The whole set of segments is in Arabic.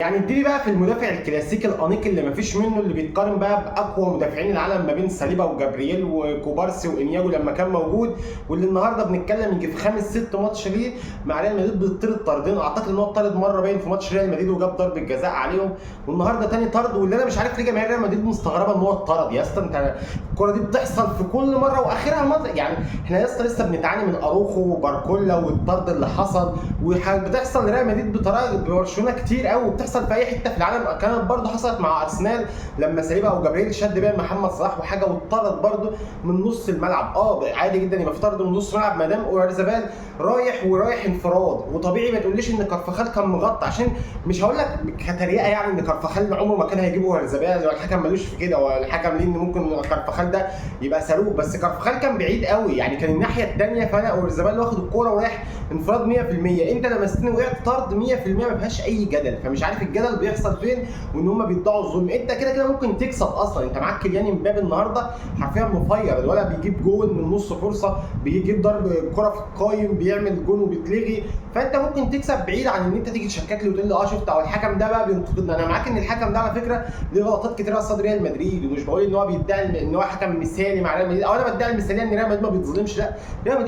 يعني اديني بقى في المدافع الكلاسيكي الانيق اللي مفيش منه، اللي بيتقارن بقى باقوى مدافعين العالم ما بين ساليبا وجابرييل وكوبارسي وانياجو لما كان موجود، واللي النهارده بنتكلم يجي في خامس ست ماتش ليه مع ريال مدريد بيطرد طردين. اعتقد ان هو اتطرد مره باين في ماتش ريال مدريد وجاب ضربه جزاء عليهم، والنهارده تاني طرد. واللي انا مش عارف ليه جماهير ريال مدريد مستغربه ان هو اتطرد. يا اسطى انت الكوره دي بتحصل في كل مره واخرها مره، يعني احنا يا اسطى لسه بنتعاني من اروخو وباركولا والطرد اللي حصل، وبتحصل لريال مدريد بطريقه برشلونه كتير قوي، وبتحصل في اي حته في العالم. كانت برضه حصلت مع ارسنال لما ساليبا او جابرييل شد بين محمد صلاح وحاجه واتطرد برضه من نص الملعب. عادي جدا يبقى في طرد من نص الملعب ما دام اوريزابال رايح انفراد. وطبيعي ما تقوليش ان كارفاخال كان مغطى، عشان مش هقول لك كتريقه يعني ان كارفاخال عمره ما كان هيجيبه اوريزابال، والحكم ملوش في كده، والحكم ليه ان ممكن كارفاخال ده يبقى صاروخ، بس كارفاخال كان بعيد قوي يعني كان الناحيه الثانيه، فانا اوريزابال واخد الكوره ورايح انفراد 100%. انت لمستني وقعت طرد 100% ما فيهاش اي جدل، فمش عارف الجدل بيحصل فين وان هم بيدعوا الظلم. انت كده كده ممكن تكسب اصلا، انت معاك كيليان امبابي النهارده حرفيا مفير، الولد بيجيب جول من نص فرصه، بيجيب ضرب كره في القايم، بيعمل جول وبيتلغي، فانت ممكن تكسب بعيد عن ان انت تيجي تشكك لي وتقول لي شفت او الحكم ده بقى بينتقدنا. انا معاك ان الحكم ده على فكره ليه غلطات كتير قصاد ريال مدريد، ومش بقول ان هو بيدعي ان هو حكم مثالي مع ريال مدريد، او انا بدعي المثاليه ان ريال مدريد ما بيتظلمش. لا، ريال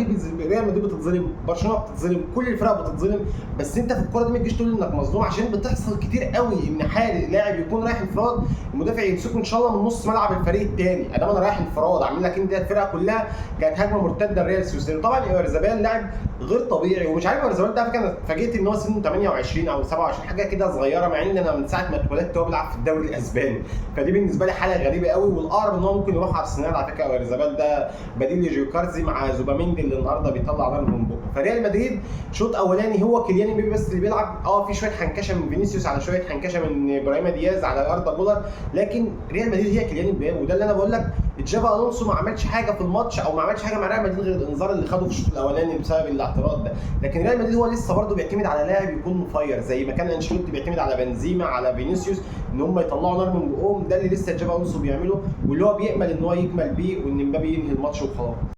مدريد بتتظلم، برشلونه بتتظلم، كل الفرق بتتظلم، بس انت في الكوره دي ما تجيش تقول انك مظلوم، عشان بتحصل كتير قوي ان لاعب يكون رايح انفراد المدافع يمسكه ان شاء الله من نص ملعب الفريق الثاني، ادام انا رايح انفراد عامل لك انت الفرقه كلها كانت هجمه مرتده لريال سوسيداد. طبعا اوريزابال لاعب غير طبيعي، ومش عارف اوريزابال ده انا اتفاجئت ان هو سنه 28 او 27 حاجه كده صغيره، مع ان انا من ساعه ما اتولدت هو بيلعب في الدوري الاسباني، فدي بالنسبه لي حاله غريبه قوي. والاقرب ان هو ممكن يروح ارسنال على فكره. اوريزابال ده بديل لجيوكارزي مع زوباميندي اللي النهارده بيطلع نار من بقه. فريال مدريد شوط اولاني هو كيليان امبابي بس اللي بيلعب، في شويه حنكشه من فينيسيوس على شويه حنكشه من ابراهيم دياز على اردا جولر، لكن ريال مدريد هي كيليان امبابي. وده اللي انا بقول لك، جافا الونسو ما عملش حاجه في الماتش او ما عملش حاجه مع ريال مدريد غير الانذار اللي خده في الشوط الاولاني بسبب الاعتراض ده. لكن ريال مدريد هو لسه برضه بيعتمد على لاعب يكون مفير زي ما كان انشيلوتي بيعتمد على بنزيما على فينيسيوس ان هم يطلعوا نار من بقهم. ده اللي لسه جافا الونسو بيعمله، واللي هو بيامل ان هو يكمل بيه وان امبابي ينهي الماتش وخلاص.